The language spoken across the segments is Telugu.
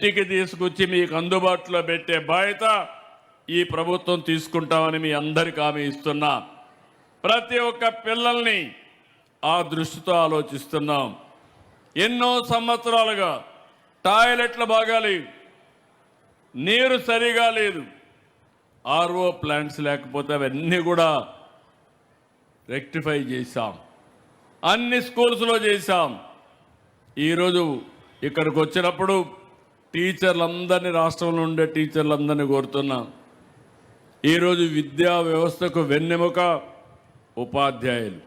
ఇంటికి తీసుకొచ్చి మీకు అందుబాటులో పెట్టే బాధ్యత ఈ ప్రభుత్వం తీసుకుంటామని మీ అందరికీ హామీ ఇస్తున్నా. ప్రతి ఒక్క పిల్లల్ని ఆ దృష్టితో ఆలోచిస్తున్నాం. ఎన్నో సంవత్సరాలుగా టాయిలెట్లు బాగాలేవు, నీరు సరిగా లేదు, ఆర్ఓ ప్లాంట్స్ లేకపోతే అవన్నీ కూడా రెక్టిఫై చేశాం, అన్ని స్కూల్స్లో చేశాం. ఈరోజు ఇక్కడికి వచ్చినప్పుడు టీచర్లందరినీ, రాష్ట్రంలో ఉండే టీచర్లందరినీ కోరుతున్నాం. ఈరోజు విద్యా వ్యవస్థకు వెన్నెముక ఉపాధ్యాయులు.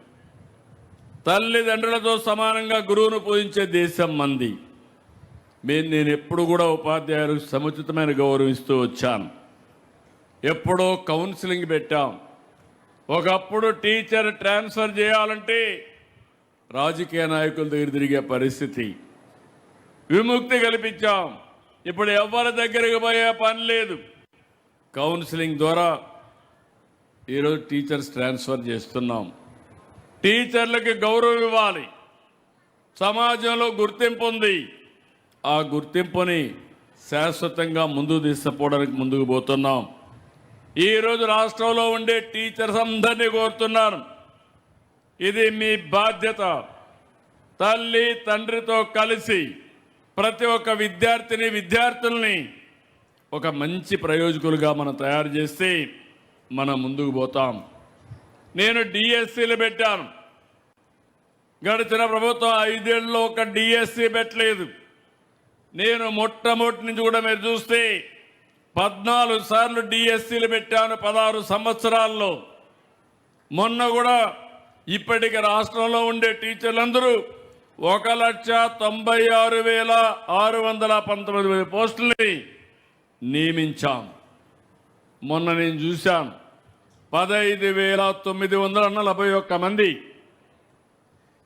తల్లిదండ్రులతో సమానంగా గురువును పూజించే దేశం మంది. నేను ఎప్పుడు కూడా ఉపాధ్యాయులకు సముచితమైన గౌరవం ఇస్తూ వచ్చాను. ఎప్పుడో కౌన్సిలింగ్ పెట్టాం. ఒకప్పుడు టీచర్ ట్రాన్స్ఫర్ చేయాలంటే రాజకీయ నాయకుల దగ్గర తిరిగే పరిస్థితి. విముక్తి కల్పించాం. ఇప్పుడు ఎవరి దగ్గరికి పోయే పని లేదు. కౌన్సిలింగ్ ద్వారా ఈరోజు టీచర్స్ ట్రాన్స్ఫర్ చేస్తున్నాం. టీచర్లకి గౌరవం ఇవ్వాలి. సమాజంలో గుర్తింపు ఉంది. ఆ గుర్తింపుని శాశ్వతంగా ముందుకు తీసుకుపోవడానికి ముందుకు పోతున్నాం. ఈరోజు రాష్ట్రంలో ఉండే టీచర్స్ అందరినీ కోరుతున్నాను, ఇది మీ బాధ్యత. తల్లి తండ్రితో కలిసి ప్రతి ఒక్క విద్యార్థిని విద్యార్థుల్ని ఒక మంచి ప్రయోజకులుగా మనం తయారు చేస్తే మనం ముందుకు పోతాం. నేను డిఎస్సీలు పెట్టాను. గడిచిన ప్రభుత్వం 5 ఏళ్ళలో ఒక డిఎస్సీ పెట్టలేదు. నేను మొట్టమొదటి నుంచి కూడా మీరు చూస్తే 14 సార్లు డిఎస్సీలు పెట్టాను 16 సంవత్సరాల్లో. మొన్న కూడా ఇప్పటికి రాష్ట్రంలో ఉండే టీచర్లందరూ 1,96,619 పోస్టుల్ని నియమించాం. మొన్న నేను చూశాను 15,941 మంది.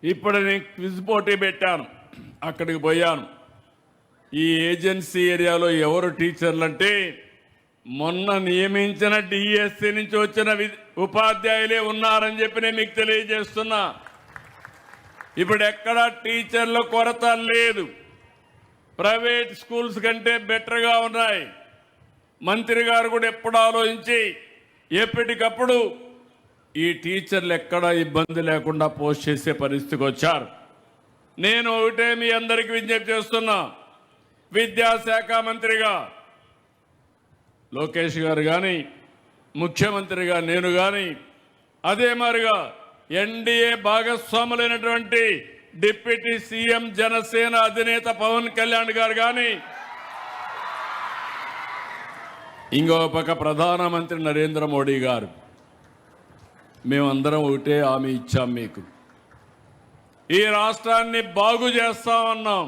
ఇప్పుడు నేను క్విజ్ పోటీ పెట్టాను, అక్కడికి పోయాను. ఈ ఏజెన్సీ ఏరియాలో ఎవరు టీచర్లు అంటే మొన్న నియమించిన డిఎస్సీ నుంచి వచ్చిన ఉపాధ్యాయులే ఉన్నారని చెప్పి నేను మీకు తెలియజేస్తున్నా. ఇప్పుడు ఎక్కడ టీచర్ల కొరత లేదు. ప్రైవేట్ స్కూల్స్ కంటే బెటర్గా ఉన్నాయి. మంత్రి గారు కూడా ఎప్పుడు ఆలోచించి ఎప్పటికప్పుడు ఈ టీచర్లు ఎక్కడ ఇబ్బంది లేకుండా పోస్ట్ చేసే పరిస్థితికి వచ్చారు. నేను ఒకటే మీ అందరికీ విజ్ఞప్తి చేస్తున్నా, విద్యాశాఖ మంత్రిగా లోకేష్ గారు కానీ, ముఖ్యమంత్రిగా నేను కానీ, అదే మాదిరిగా ఎన్డీఏ భాగస్వాములైనటువంటి డిప్యూటీ సీఎం జనసేన అధినేత పవన్ కళ్యాణ్ గారు కానీ, ఇంకో పక్క ప్రధానమంత్రి నరేంద్ర మోడీ గారు, మేమందరం ఒకటే హామీ ఇచ్చాం మీకు. ఈ రాష్ట్రాన్ని బాగు చేస్తామన్నాం,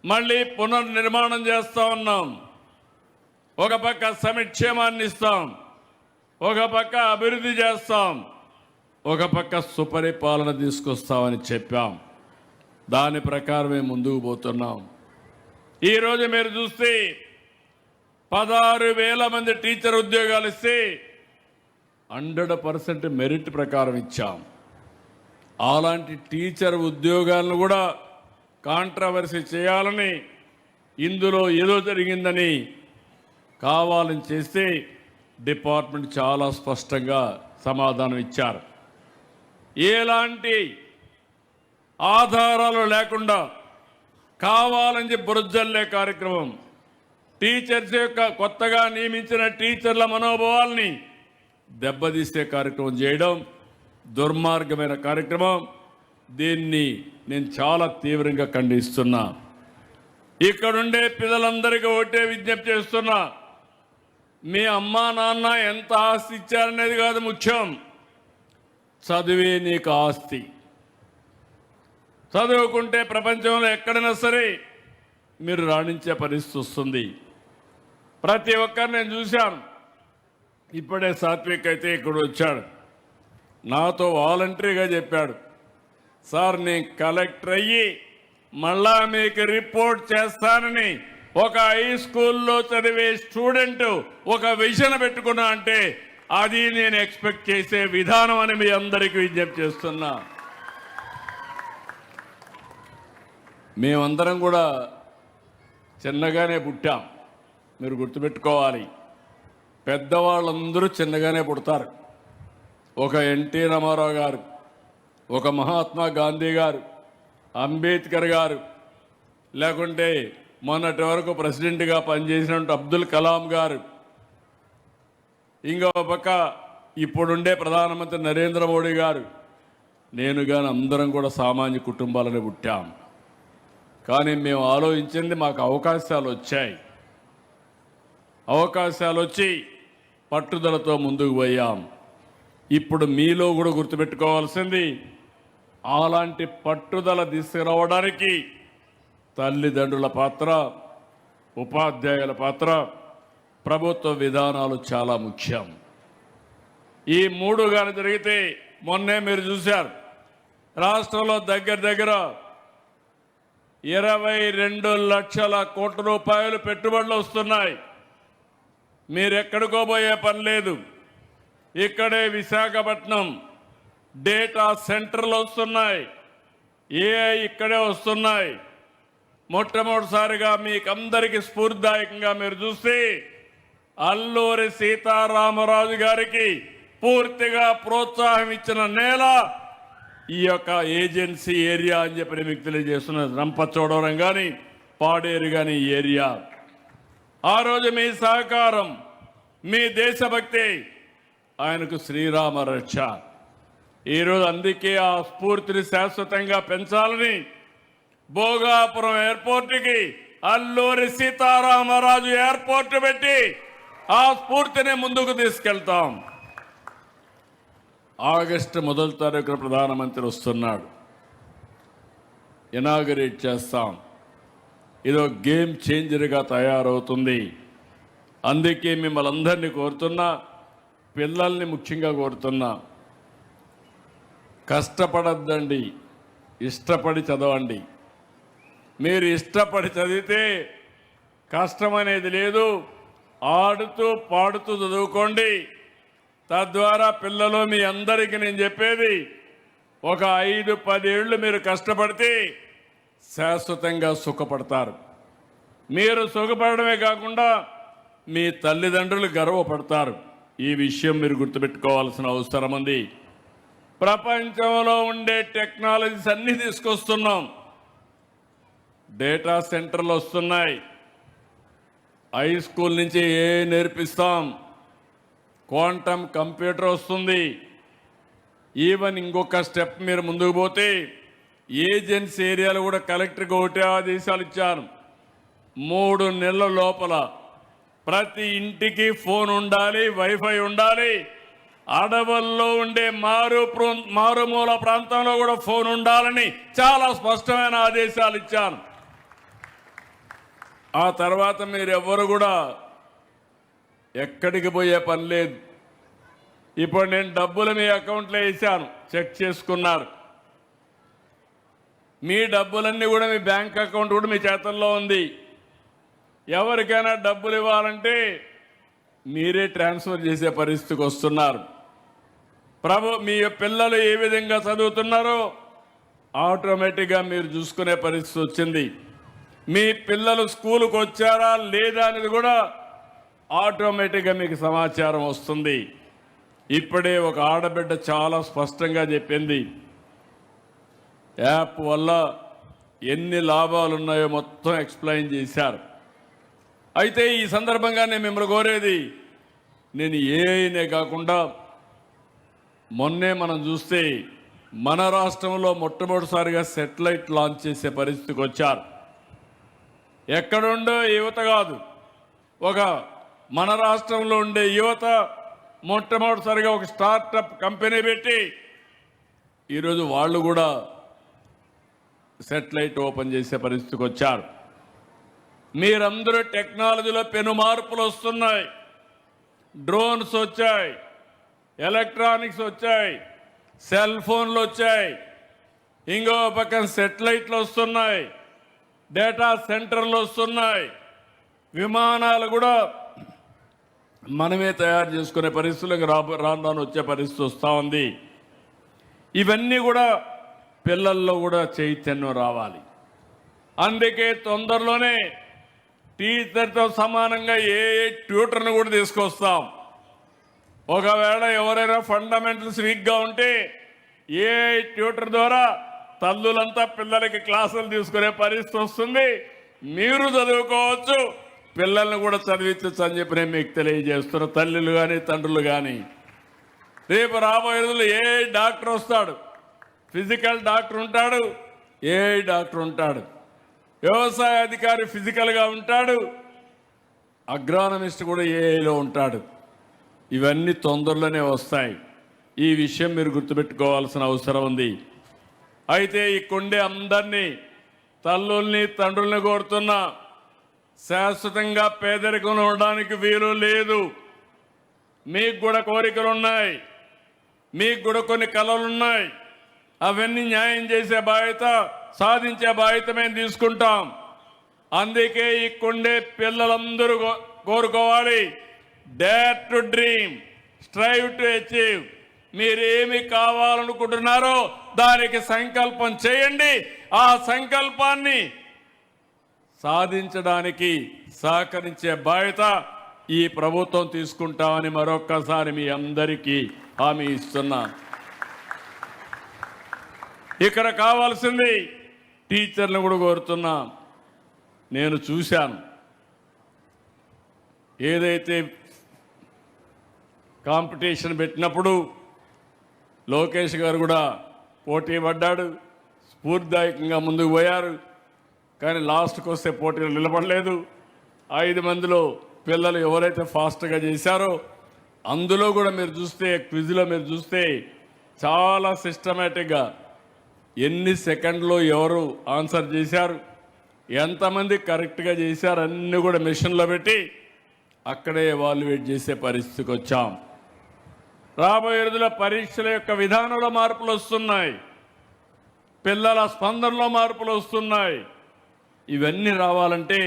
మళ్ళీ పునర్నిర్మాణం చేస్తామన్నాం. ఒక పక్క సంక్షేమాన్ని ఇస్తాం, ఒక పక్క అభివృద్ధి చేస్తాం, ఒక పక్క సుపరిపాలన తీసుకొస్తామని చెప్పాం. దాని ప్రకారమే ముందుకు పోతున్నాం. ఈరోజు మీరు చూస్తే 16,000 మంది టీచర్ ఉద్యోగాలు ఇస్తే 100% మెరిట్ ప్రకారం ఇచ్చాం. అలాంటి టీచర్ ఉద్యోగాలను కూడా కాంట్రవర్సీ చేయాలని, ఇందులో ఏదో జరిగిందని కావాలని చేస్తే డిపార్ట్మెంట్ చాలా స్పష్టంగా సమాధానం ఇచ్చారు. ఎలాంటి ఆధారాలు లేకుండా కావాలని బురజల్లే కార్యక్రమం, టీచర్స్ యొక్క కొత్తగా నియమించిన టీచర్ల మనోభావాల్ని దెబ్బతీసే కార్యక్రమం చేయడం దుర్మార్గమైన కార్యక్రమం. దీన్ని నేను చాలా తీవ్రంగా ఖండిస్తున్నా. ఇక్కడుండే పిల్లలందరికీ ఒకటే విజ్ఞప్తి చేస్తున్నా, మీ అమ్మా నాన్న ఎంత ఆస్తి ఇచ్చారనేది కాదు ముఖ్యం, చదివే నీకు ఆస్తి. చదువుకుంటే ప్రపంచంలో ఎక్కడైనా సరే మీరు రాణించే పరిస్థితి వస్తుంది. ప్రతి ఒక్కరు నేను చూశాను. ఇప్పుడే సాత్విక్ అయితే ఇక్కడ వచ్చాడు, నాతో వాలంటరీగా చెప్పాడు, సార్ నేను కలెక్టర్ అయ్యి మళ్ళా మీకు రిపోర్ట్ చేస్తానని ఒక హై స్కూల్లో చదివే స్టూడెంట్ ఒక విజన్ పెట్టుకున్నా అంటే అది నేను ఎక్స్పెక్ట్ చేసే విధానం అని మీ అందరికీ విజ్ఞప్తి చేస్తున్నా. మేమందరం కూడా చిన్నగానే పుట్టాం. మీరు గుర్తుపెట్టుకోవాలి, పెద్దవాళ్ళందరూ చిన్నగానే పుడతారు. ఒక ఎన్టీ రామారావు గారు, ఒక మహాత్మా గాంధీ గారు, అంబేద్కర్ గారు, లేకుంటే మొన్నటి వరకు ప్రెసిడెంట్గా పనిచేసినట్టు అబ్దుల్ కలాం గారు, ఇంకో పక్క ఇప్పుడుండే ప్రధానమంత్రి నరేంద్ర మోడీ గారు, నేను కానీ అందరం కూడా సామాన్య కుటుంబాలని పుట్టాం. కానీ మేము ఆలోచించింది, మాకు అవకాశాలు వచ్చాయి. అవకాశాలు వచ్చి పట్టుదలతో ముందుకు పోయాం. ఇప్పుడు మీలో కూడా గుర్తుపెట్టుకోవాల్సింది, అలాంటి పట్టుదల తీసుకురావడానికి తల్లిదండ్రుల పాత్ర, ఉపాధ్యాయుల పాత్ర, ప్రభుత్వ విధానాలు చాలా ముఖ్యం. ఈ మూడు గాని జరిగితే, మొన్నే మీరు చూశారు, రాష్ట్రంలో దగ్గర 22 లక్షల కోట్ల రూపాయలు పెట్టుబడులు వస్తున్నాయి. మీరెక్కడికో పోయే పని లేదు. ఇక్కడే విశాఖపట్నం డేటా సెంటర్లు వస్తున్నాయి. ఏఐ ఇక్కడే వస్తున్నాయి. మొట్టమొదటిసారిగా మీకందరికీ స్ఫూర్తిదాయకంగా మీరు చూస్తే, అల్లూరి సీతారామరాజు గారికి పూర్తిగా ప్రోత్సాహం ఇచ్చిన నేల ఈ యొక్క ఏజెన్సీ ఏరియా అని చెప్పి మీకు తెలియజేస్తున్నది. రంపచోడవరం కానీ, పాడేరు కానీ ఈ ఏరియా. ఆ రోజు మీ సహకారం, మీ దేశభక్తి ఆయనకు శ్రీరామ రక్ష. ఈరోజు అందుకే ఆ స్ఫూర్తిని శాశ్వతంగా పెంచాలని భోగాపురం ఎయిర్పోర్టుకి అల్లూరి సీతారామరాజు ఎయిర్పోర్టు పెట్టి ఆ స్ఫూర్తిని ముందుకు తీసుకెళ్తాం. ఆగస్టు 1వ తారీఖున ప్రధానమంత్రి వస్తున్నాడు. ఇనాగరేట్ చేస్తాం. ఇదో గేమ్ చేంజర్గా తయారవుతుంది. అందుకే మిమ్మల్ని అందరినీ కోరుతున్నా, పిల్లల్ని ముఖ్యంగా కోరుతున్నా, కష్టపడద్దండి, ఇష్టపడి చదవండి. మీరు ఇష్టపడి చదివితే కష్టం అనేది లేదు. ఆడుతూ పాడుతూ చదువుకోండి. తద్వారా పిల్లలు, మీ అందరికీ నేను చెప్పేది, ఒక 5-10 ఏళ్ళు మీరు కష్టపడితే శాశ్వతంగా సుఖపడతారు. మీరు సుఖపడమే కాకుండా మీ తల్లిదండ్రులు గర్వపడతారు. ఈ విషయం మీరు గుర్తుపెట్టుకోవాల్సిన అవసరం ఉంది. ప్రపంచంలో ఉండే టెక్నాలజీస్ అన్ని తీసుకొస్తున్నాం. డేటా సెంటర్లు వస్తున్నాయి. హై స్కూల్ నుంచి నేర్పిస్తాం. క్వాంటమ్ కంప్యూటర్ వస్తుంది. ఈవెన్ ఇంకొక స్టెప్ మీరు ముందుకు పోతే, ఏజెన్సీ ఏరియాలో కూడా కలెక్టర్కి ఒకటే ఆదేశాలు ఇచ్చాను. 3 నెలల లోపల ప్రతి ఇంటికి ఫోన్ ఉండాలి, వైఫై ఉండాలి. అడవుల్లో ఉండే మారుమూల ప్రాంతంలో కూడా ఫోన్ ఉండాలని చాలా స్పష్టమైన ఆదేశాలు ఇచ్చాను. ఆ తర్వాత మీరెవ్వరు కూడా ఎక్కడికి పోయే పని లేదు. ఇప్పుడు నేను డబ్బులు మీ అకౌంట్లో వేసాను, చెక్ చేసుకున్నారు. మీ డబ్బులన్నీ కూడా మీ బ్యాంక్ అకౌంట్ కూడా మీ చేతుల్లో ఉంది. ఎవరికైనా డబ్బులు ఇవ్వాలంటే మీరే ట్రాన్స్ఫర్ చేసే పరిస్థితికి వస్తున్నారు. మీ పిల్లలు ఏ విధంగా చదువుతున్నారో ఆటోమేటిక్గా మీరు చూసుకునే పరిస్థితి వచ్చింది. మీ పిల్లలు స్కూలుకు వచ్చారా లేదా అనేది కూడా ఆటోమేటిక్గా మీకు సమాచారం వస్తుంది. ఇప్పుడే ఒక ఆడబిడ్డ చాలా స్పష్టంగా చెప్పింది, యాప్ వల్ల ఎన్ని లాభాలు ఉన్నాయో మొత్తం ఎక్స్ప్లెయిన్ చేశారు. అయితే ఈ సందర్భంగా నేను మిమ్మల్ని కోరేది, నేను ఏఐనే కాకుండా మొన్నే మనం చూస్తే మన రాష్ట్రంలో మొట్టమొదటిసారిగా సెటిలైట్ లాంచ్ చేసే పరిస్థితికి వచ్చారు. ఎక్కడుండో యువత కాదు, ఒక మన రాష్ట్రంలో ఉండే యువత మొట్టమొదటిసారిగా ఒక స్టార్టప్ కంపెనీ పెట్టి ఈరోజు వాళ్ళు కూడా సెటిలైట్ ఓపెన్ చేసే పరిస్థితికి వచ్చారు. మీరందరూ టెక్నాలజీలో పెను మార్పులు వస్తున్నాయి. డ్రోన్స్ వచ్చాయి, ఎలక్ట్రానిక్స్ వచ్చాయి, సెల్ ఫోన్లు వచ్చాయి, ఇంకో పక్కన సెటిలైట్లు వస్తున్నాయి, డేటా సెంటర్లు వస్తున్నాయి, విమానాలు కూడా మనమే తయారు చేసుకునే పరిస్థితులకు రాను వచ్చే పరిస్థితి వస్తూ ఉంది. ఇవన్నీ కూడా పిల్లల్లో కూడా చైతన్యం రావాలి. అందుకే తొందరలోనే టీచర్తో సమానంగా ఏ ట్యూటర్ను కూడా తీసుకొస్తాం. ఒకవేళ ఎవరైనా ఫండమెంటల్స్ వీక్గా ఉంటే ఏ ట్యూటర్ ద్వారా తల్లులంతా పిల్లలకి క్లాసులు తీసుకునే పరిస్థితి వస్తుంది. మీరు చదువుకోవచ్చు, పిల్లల్ని కూడా చదివించచ్చు అని చెప్పి నేను మీకు తెలియజేస్తున్నా. తల్లులు కానీ తండ్రులు కానీ రేపు రాబోయే రోజుల్లో ఏ డాక్టర్ వస్తాడు, ఫిజికల్ డాక్టర్ ఉంటాడు, ఏ డాక్టర్ ఉంటాడు, వ్యవసాయ అధికారి ఫిజికల్గా ఉంటాడు, అగ్రానమిస్ట్ కూడా ఏఐలో ఉంటాడు. ఇవన్నీ తొందరలోనే వస్తాయి. ఈ విషయం మీరు గుర్తుపెట్టుకోవాల్సిన అవసరం ఉంది. అయితే ఇక్కడే అందరినీ తల్లుల్ని తండ్రుల్ని కోరుతున్నా, శాశ్వతంగా పేదరికంలో ఉండడానికి వీలు లేదు. మీకు కూడా కోరికలు ఉన్నాయి, మీకు కూడా కొన్ని కళలున్నాయి. అవన్నీ న్యాయం చేసే బాధ్యత, సాధించే బాధ్యత మేము తీసుకుంటాం. అందుకే ఇక్కడే పిల్లలందరూ కోరుకోవాలి, dare to dream, strive to achieve. మీరేమి కావాలనుకుంటున్నారో దానికి సంకల్పం చేయండి. ఆ సంకల్పాన్ని సాధించడానికి సహకరించే బాధ్యత ఈ ప్రభుత్వం తీసుకుంటామని మరొక్కసారి మీ అందరికీ హామీ ఇస్తున్నా. ఇక్కడ కావాల్సింది టీచర్లను కూడా కోరుతున్నా. నేను చూశాను, ఏదైతే కాంపిటీషన్ పెట్టినప్పుడు లోకేష్ గారు కూడా పోటీ పడ్డాడు, స్ఫూర్తిదాయకంగా ముందుకు పోయారు. కానీ లాస్ట్కి వస్తే పోటీలు నిలబడలేదు. 5 మందిలో పిల్లలు ఎవరైతే ఫాస్ట్గా చేశారో అందులో కూడా మీరు చూస్తే, క్విజ్లో మీరు చూస్తే చాలా సిస్టమేటిక్గా ఎన్ని సెకండ్లో ఎవరు ఆన్సర్ చేశారు, ఎంతమంది కరెక్ట్గా చేశారు అన్నీ కూడా మెషిన్లో పెట్టి అక్కడే ఎవాల్యుయేట్ చేసే పరిస్థితికి వచ్చాం. రాబోయే రోజుల పరీక్షల యొక్క విధానంలో మార్పులు వస్తున్నాయి, పిల్లల స్పందనలో మార్పులు వస్తున్నాయి. ఇవన్నీ రావాలంటే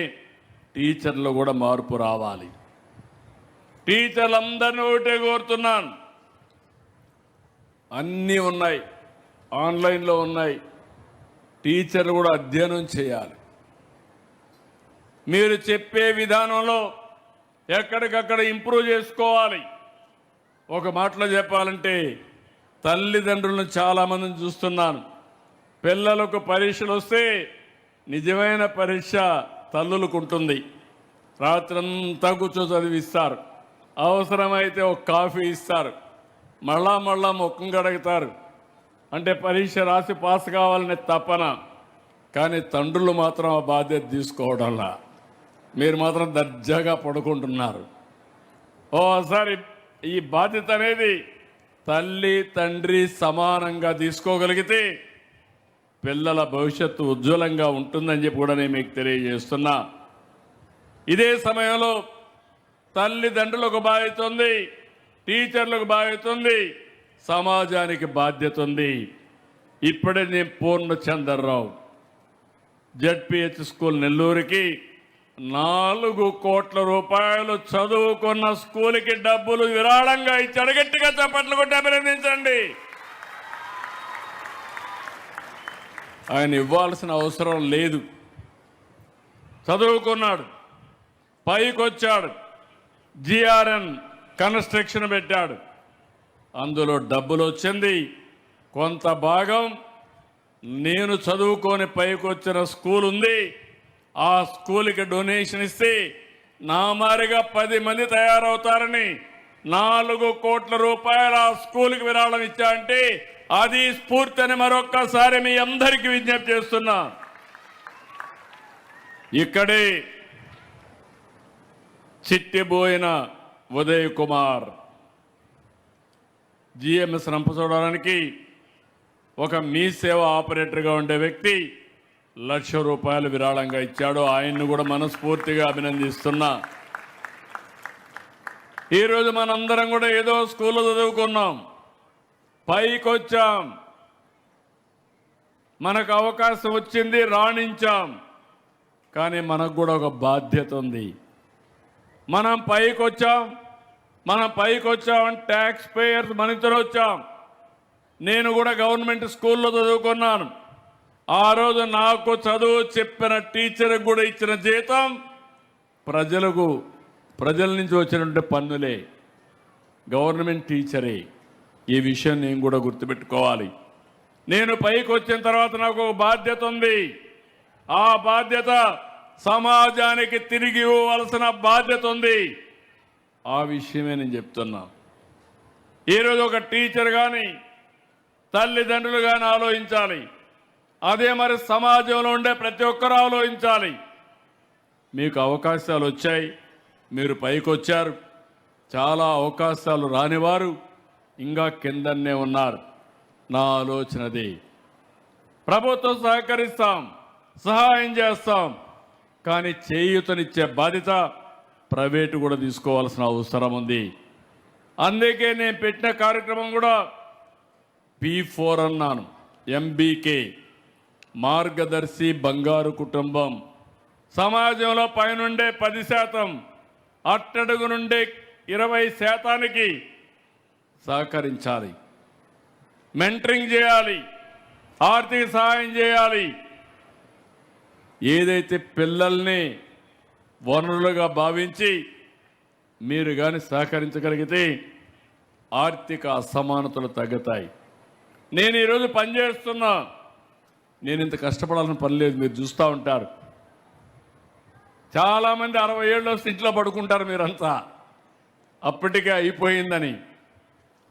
టీచర్లు కూడా మార్పు రావాలి. టీచర్లందరినీ ఒకటే కోరుతున్నాను, అన్నీ ఉన్నాయి, ఆన్లైన్లో ఉన్నాయి, టీచర్లు కూడా అధ్యయనం చేయాలి. మీరు చెప్పే విధానంలో ఎక్కడికక్కడ ఇంప్రూవ్ చేసుకోవాలి. ఒక మాటలో చెప్పాలంటే తల్లిదండ్రులను చాలామందిని చూస్తున్నాను, పిల్లలకు పరీక్షలు వస్తే నిజమైన పరీక్ష తల్లులకు ఉంటుంది. రాత్రంతా కూర్చో చదివిస్తారు, అవసరమైతే ఒక కాఫీ ఇస్తారు, మళ్ళా ముఖం కడుగుతారు. అంటే పరీక్ష రాసి పాస్ కావాలనే తపన. కానీ తండ్రులు మాత్రం ఆ బాధ్యత తీసుకోవడంలా మీరు మాత్రం దర్జాగా పడుకుంటున్నారు. ఓసారి ఈ బాధ్యత అనేది తల్లి తండ్రి సమానంగా తీసుకోగలిగితే పిల్లల భవిష్యత్తు ఉజ్వలంగా ఉంటుందని చెప్పి కూడా నేను మీకు తెలియజేస్తున్నా. ఇదే సమయంలో తల్లిదండ్రులకు బాధ్యత ఉంది, టీచర్లకు బాధ్యత ఉంది, సమాజానికి బాధ్యత ఉంది. ఇప్పుడే నేను పూర్ణచంద్రరావు జెడ్పీహెచ్ స్కూల్ నెల్లూరుకి 4 కోట్ల రూపాయలు చదువుకున్న స్కూల్కి డబ్బులు విరాళంగా ఇచ్చాడు. గట్టిగా చప్పట్లు కొట్టి అభినందించండి. ఆయన ఇవ్వాల్సిన అవసరం లేదు, చదువుకున్నాడు, పైకొచ్చాడు, జిఆర్ఎన్ కన్స్ట్రక్షన్ పెట్టాడు, అందులో డబ్బులు వచ్చింది. కొంత భాగం నేను చదువుకొని పైకొచ్చిన స్కూల్ ఉంది, ఆ స్కూల్కి డొనేషన్ ఇస్తే నా మారిగా 10 మంది తయారవుతారని 4 కోట్ల రూపాయలు ఆ స్కూల్కి విరాళం ఇచ్చా. అంటే అది స్ఫూర్తి అని మరొక్కసారి మీ అందరికీ విజ్ఞప్తి చేస్తున్నా. ఇక్కడే చిట్టిబోయిన ఉదయ్ కుమార్ జిఎంఎస్ రంపచోడవరానికి ఒక మీ సేవ ఆపరేటర్గా ఉండే వ్యక్తి ₹1,00,000 విరాళంగా ఇచ్చాడు. ఆయన్ను కూడా మనస్ఫూర్తిగా అభినందిస్తున్నా. ఈరోజు మనందరం కూడా ఏదో స్కూల్లో చదువుకున్నాం, పైకొచ్చాం, మనకు అవకాశం వచ్చింది, రాణించాం. కానీ మనకు కూడా ఒక బాధ్యత ఉంది. మనం పైకొచ్చాం ట్యాక్స్ పేయర్స్ మనతో వచ్చాం. నేను కూడా గవర్నమెంట్ స్కూల్లో చదువుకున్నాను. ఆ రోజు నాకు చదువు చెప్పిన టీచర్కి కూడా ఇచ్చిన జీతం ప్రజల నుంచి వచ్చినటువంటి పన్నులే, గవర్నమెంట్ టీచరే. ఈ విషయం నేను కూడా గుర్తుపెట్టుకోవాలి. నేను పైకి వచ్చిన తర్వాత నాకు ఒక బాధ్యత ఉంది. ఆ బాధ్యత సమాజానికి తిరిగి ఇవ్వవలసిన బాధ్యత ఉంది. ఆ విషయమే నేను చెప్తున్నా. ఈరోజు ఒక టీచర్ కానీ తల్లిదండ్రులు కానీ ఆలోచించాలి. అదే మరి సమాజంలో ఉండే ప్రతి ఒక్కరూ ఆలోచించాలి. మీకు అవకాశాలు వచ్చాయి, మీరు పైకి వచ్చారు. చాలా అవకాశాలు రానివారు ఇంకా కిందనే ఉన్నారు. నా ఆలోచనది, ప్రభుత్వం సహకరిస్తాం, సహాయం చేస్తాం, కానీ చేయూతనిచ్చే బాధ్యత ప్రైవేటు కూడా తీసుకోవాల్సిన అవసరం ఉంది. అందుకే నేను పెట్టిన కార్యక్రమం కూడా P4 అన్నాను. MBK, మార్గదర్శి బంగారు కుటుంబం. సమాజంలో పైనుండే 10%, అట్టడుగు నుండే 20%కి సహకరించాలి, మెంటరింగ్ చేయాలి, ఆర్థిక సహాయం చేయాలి. ఏదైతే పిల్లల్ని వనరులుగా భావించి మీరు కానీ సహకరించగలిగితే ఆర్థిక అసమానతలు తగ్గుతాయి. నేను ఈరోజు పనిచేస్తున్నా. నేను ఇంత కష్టపడాలని పని లేదు, మీరు చూస్తూ ఉంటారు. చాలామంది 60 ఏళ్ళు వస్తే ఇంట్లో పడుకుంటారు మీరంతా, అప్పటికే అయిపోయిందని.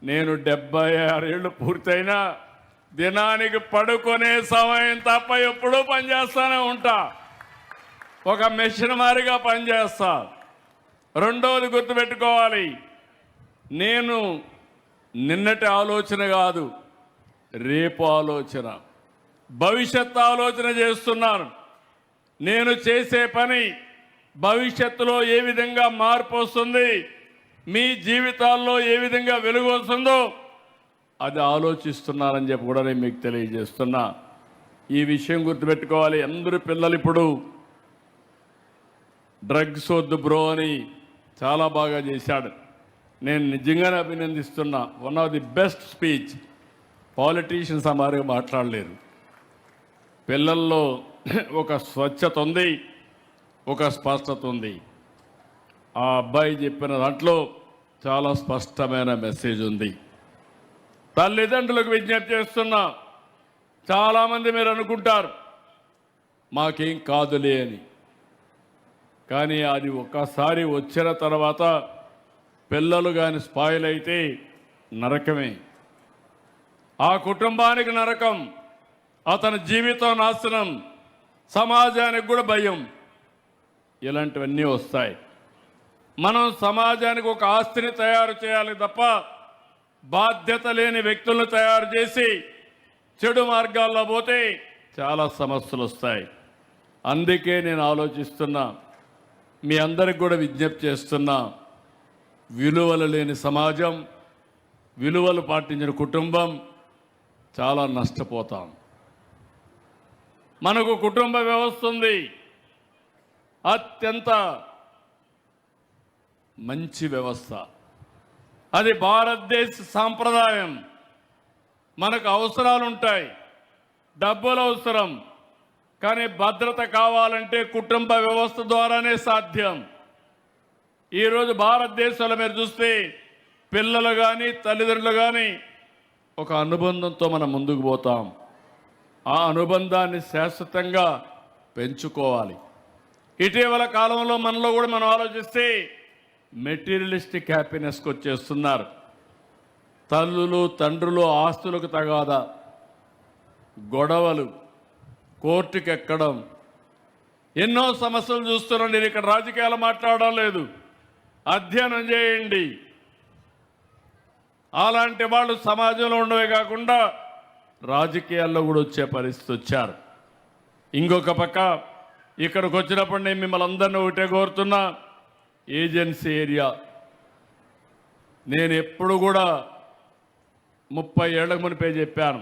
నేను 76 ఏళ్ళు పూర్తయినా దినానికి పడుకునే సమయం తప్ప ఎప్పుడూ పనిచేస్తూనే ఉంటా. ఒక మెషిన్ మారిగా పనిచేస్తా. రెండవది గుర్తుపెట్టుకోవాలి, నేను నిన్నటి ఆలోచన కాదు, రేపు ఆలోచన, భవిష్యత్తు ఆలోచన చేస్తున్నాను. నేను చేసే పని భవిష్యత్తులో ఏ విధంగా మార్పు వస్తుంది, మీ జీవితాల్లో ఏ విధంగా వెలుగు వస్తుందో అది ఆలోచిస్తున్నారని చెప్పి కూడా నేను మీకు తెలియజేస్తున్నా. ఈ విషయం గుర్తుపెట్టుకోవాలి. అందరూ పిల్లలు ఇప్పుడు డ్రగ్స్ వద్దు బ్రో అని చాలా బాగా చేశాడు. నేను నిజంగానే అభినందిస్తున్నా. One of the best speech. Politicians అమారుగా మాట్లాడలేరు. పిల్లల్లో ఒక స్వచ్ఛత ఉంది, ఒక స్పష్టత ఉంది. ఆ అబ్బాయి చెప్పిన దాంట్లో చాలా స్పష్టమైన మెసేజ్ ఉంది. తల్లిదండ్రులకు విజ్ఞప్తి చేస్తున్నా. చాలామంది మీరు అనుకుంటారు మాకేం కాదులే అని, కానీ అది ఒక్కసారి వచ్చిన తర్వాత పిల్లలు కానీ స్పాయిల్ అయితే నరకమే. ఆ కుటుంబానికి నరకం, అతని జీవితం నాశనం, సమాజానికి కూడా భయం. ఇలాంటివన్నీ వస్తాయి. మనం సమాజానికి ఒక ఆస్తిని తయారు చేయాలి తప్ప బాధ్యత లేని వ్యక్తులను తయారు చేసి చెడు మార్గాల్లో పోతే చాలా సమస్యలు వస్తాయి. అందుకే నేను ఆలోచిస్తున్నా, మీ అందరికి కూడా విజ్ఞప్తి చేస్తున్నా, విలువలు లేని సమాజం, విలువలు పాటించిన కుటుంబం చాలా నష్టపోతాం. మనకు కుటుంబ వ్యవస్థ ఉంది, అత్యంత మంచి వ్యవస్థ. అది భారతదేశ సాంప్రదాయం. మనకు అవసరాలు ఉంటాయి, డబ్బులు అవసరం, కానీ భద్రత కావాలంటే కుటుంబ వ్యవస్థ ద్వారానే సాధ్యం. ఈరోజు భారతదేశంలో మీరు చూస్తే పిల్లలు కానీ తల్లిదండ్రులు కానీ ఒక అనుబంధంతో మనం ముందుకు పోతాం. ఆ అనుబంధాన్ని శాశ్వతంగా పెంచుకోవాలి. ఇటీవల కాలంలో మనలో కూడా మనం ఆలోచిస్తే మెటీరియలిస్టిక్ హ్యాపీనెస్కి వచ్చేస్తున్నారు. తల్లులు తండ్రులు ఆస్తులకు తగాదా, గొడవలు, కోర్టుకు ఎక్కడం, ఎన్నో సమస్యలు చూస్తున్నాం. నేను ఇక్కడ రాజకీయాలు మాట్లాడడం లేదు, అధ్యయనం చేయండి. అలాంటి వాళ్ళు సమాజంలో ఉండవే కాకుండా రాజకీయాల్లో కూడా వచ్చే పరిస్థితి వచ్చారు. ఇంకొక పక్క ఇక్కడికి వచ్చినప్పుడు నేను మిమ్మల్ని అందరినీ ఒకటే కోరుతున్నా, ఏజెన్సీ ఏరియా. నేను ఎప్పుడు కూడా 30 ఏళ్లకు మునిపే చెప్పాను,